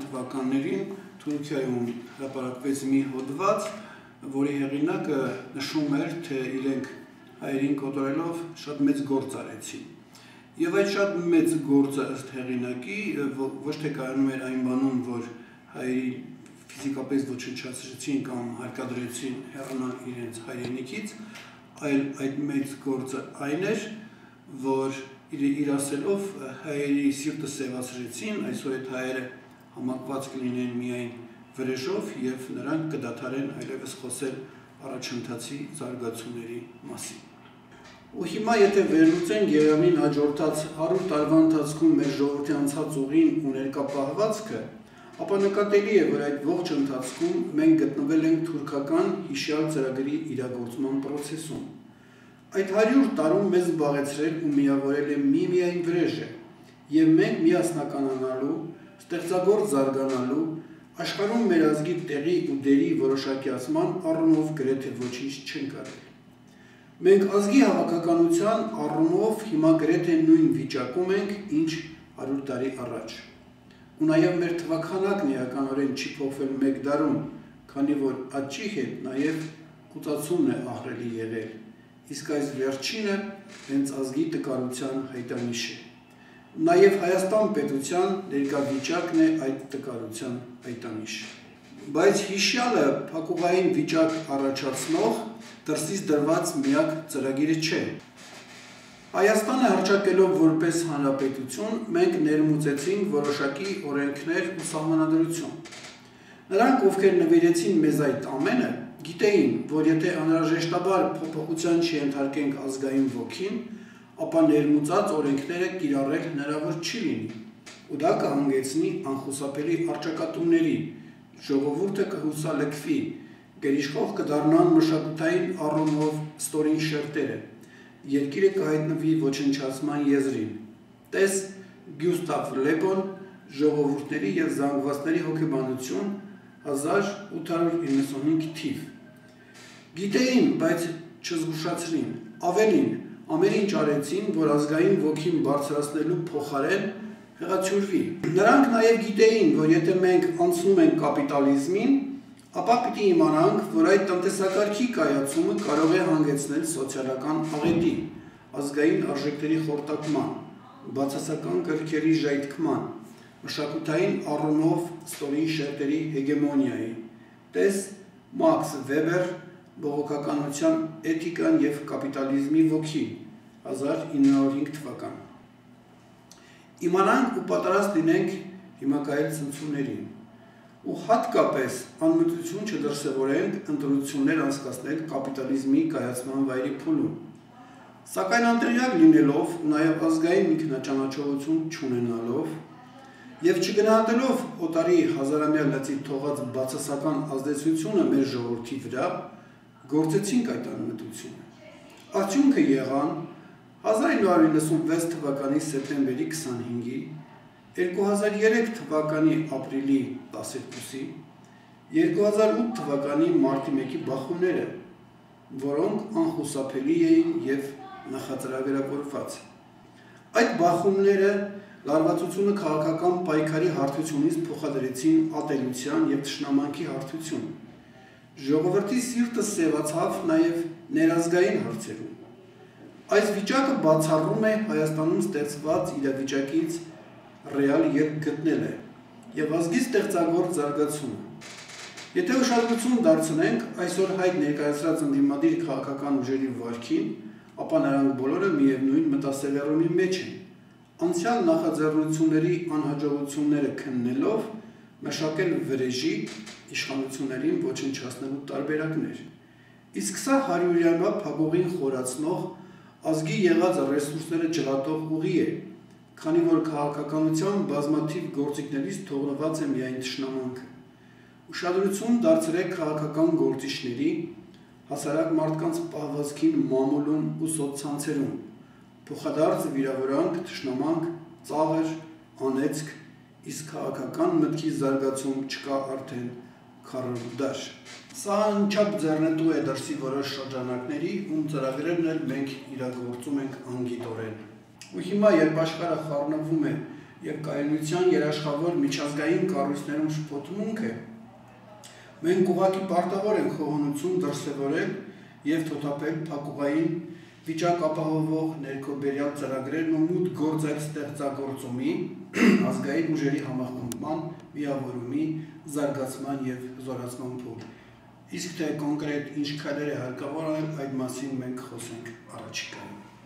թվականներին Թուրքիայում հրապարակվեց մի հոդված, որի հեղինակը նշում էր, թե իրենք հայերին կոտորելով շատ մեծ գործ արեցին։ Եվ այդ շատ մեծ գործը ըստ հեղինակի ոչ թե կայանում էր այն բանում, որ հայերի ֆիզիկապես ոչնչացրեցին կամ հարկադրեցին հեռանալ իրենց հայրենիքից, այլ այդ մեծ գործը այն էր, որ իր ասելով հայերի սիրտը սևացրեցին, այսօր այդ հայերը համակված կլինեն միայն վրեժով և նրանք կդադարեն այլևս խոսել առաջընթացի զարգացումների մասին։ Ու հիմա եթե վերլուծենք Երևանին հաջորդած 100 տարվա ընթացքում մեր ժողովրդի անցած ուղին ու ներկա պահվածքը, ապա նկատելի է, որ այդ ողջ ընթացքում մենք գտնվել ենք թուրքական հիշյալ ծրագրի իրագործման պրոցեսում։ Այդ 100 տարում մեզ զբաղեցրել ու միավորել է միայն վրեժը, և մենք միասնականանալու, ստեղծագործ զարգանալու, աշխարհում մեր ազգի տեղի ու դերի որոշակիացման առումով գրեթե ոչինչ չենք արել։ Մենք ազգի հավաքականության առումով հիմա գրեթե նույն վիճակում ենք, ինչ 100 տարի առաջ։ Ու նաև մեր թվաքանակն էականորեն չի փոխվել մեկ դարում, քանի որ աճի հետ նաև կուտացումն է ահռելի եղել, իսկ այս վերջինը հենց ազգի տկարության հայտանիշ է։ Նաև Հայաստան պետության ներկա վիճակն է այդ տկարության հայտանիշը։ Բայց հիշյալը փակուղային վիճակ առաջացնող դրսից դրված միակ ծրագիրը չէ։ Հայաստանը հռչակելով որպես հանրապետություն, մենք ներմուծեցինք որոշակի օրենքներ ու սահմանադրություն։ Նրանք, ովքեր նվիրեցին մեզ այդ ամենը, գիտեին, որ եթե անհրաժեշտաբար փոփոխության չենթարկենք ազգային ոգին, ապա ներմուծած օրենքները կիրառել հնարավոր չի լինի, ու դա կհանգեցնի անխուսափելի առճակատումների, ժողովուրդը կհուսալքվի, գերիշխող կդառնան մշակութային առումով ստորին շերտերը, երկիրը կհայտնվի ոչնչացման եզրին։ Տես Գյուստավ Լեբոն, ժողովուրդների և զանգվածների հոգեբանություն, 1895 թիվ։ Գիտեին, բայց չզգուշացրին, ավելին, ամեն ինչ արեցին, որ ազգային ոգին բարձրացնելու փոխարեն հեղացյուրվի։ Նրանք նաև գիտեին, որ եթե մենք անցնում ենք կապիտալիզմին, ապա պիտի իմանանք, որ այդ տնտեսակարգի կայացումը կարող է հանգեցնել սոցիալական աղետի, ազգային արժեքների խորտակման, բացասական կրքերի ժայթքման, մշակութային առումով ստորին շերտերի հեգեմոնիայի։ Տես Մաքս Վեբեր, բողոքականության էթիկան և կապիտալիզմի ոգին, 1905 թվական։ Իմանանք ու պատրաստ լինենք հիմակայել ցնցումներին, ու հատկապես անմտություն չդրսևորենք ընտրություններ անցկացնել կապիտալիզմի կայացման վայրի փուլում։ Սակայն անտեղյակ լինելով, նաև ազգային ինքնաճանաչողություն չունենալով և չգնահատելով օտարի հազարամյա լծի թողած բացասական ազդեցությունը մեր ժողովրդի վրա, գործեցինք այդ անմտությունը։ Արդյունքը եղան 1996 թվականի սեպտեմբերի 25-ի, 2003 թվականի ապրիլի 12-ի, 2008 թվականի մարտի 1-ի բախումները, որոնք անխուսափելի էին և նախածրագրավորված։ Այդ բախումները լարվածությունը քաղաքական պայքարի հարթությունից փոխադրեցին ատելության և թշնամանքի հարթություն։ Ժողովրդի սիրտը սևացավ նաև ներազգային հարցերում։ Այս վիճակը բացառում է Հայաստանում ստեղծված իրավիճակից ռեալ ելք գտնելը և ազգի ստեղծագործ զարգացումը։ Եթե ուշադրություն դարձնենք այսօր հայտ ներկայացրած ընդդիմադիր քաղաքական ուժերի վարքին, ապա նրանք բոլորը միևնույն մտասևեռումի մեջ են, անցյալ նախաձեռնությունների անհաջողությունները քննելով մշակել վրեժի իշխանություններին ոչնչացնելու տարբերակներ։ Իսկ սա հարյուրյամյա փակուղին խորացնող, ազգի եղած ռեսուրսները ջլատող ուղի է, քանի որ քաղաքականության բազմաթիվ գործիքներից թողնված է միայն թշնամանքը։ Ուշադրություն դարձրեք քաղաքական գործիչների, հասարակ մարդկանց պահվածքին մամուլում ու սոցցանցերում, փոխադարձ վիրավորանք, թշնամանք, ծաղր, անեծք, իսկ քաղաքական մտքի զարգացում չկա արդեն 40 դար։ Սա անչափ ձեռնտու է դրսի որոշ շրջանակների, ում ծրագրերն էլ մենք իրագործում ենք անգիտորեն։ Ու հիմա, երբ աշխարհը խառնվում է և կայունության երաշխավոր միջազգային կառույցներում շփոթմունք է, մենք ուղղակի պարտավոր ենք խոհանոցում դրսևորել և թոթափել փակուղային վիճակ ապահովող ներքոբերյալ ծրագրերն ու մուտք գործել ստեղծագործումի, ազգային ուժերի համախմբման, միավորումի, զարգացման և զորացման փուլ։ Իսկ թե կոնկրետ ինչ քայլեր է հարկավոր անել, այդ մասին մենք խոսենք առաջիկայում։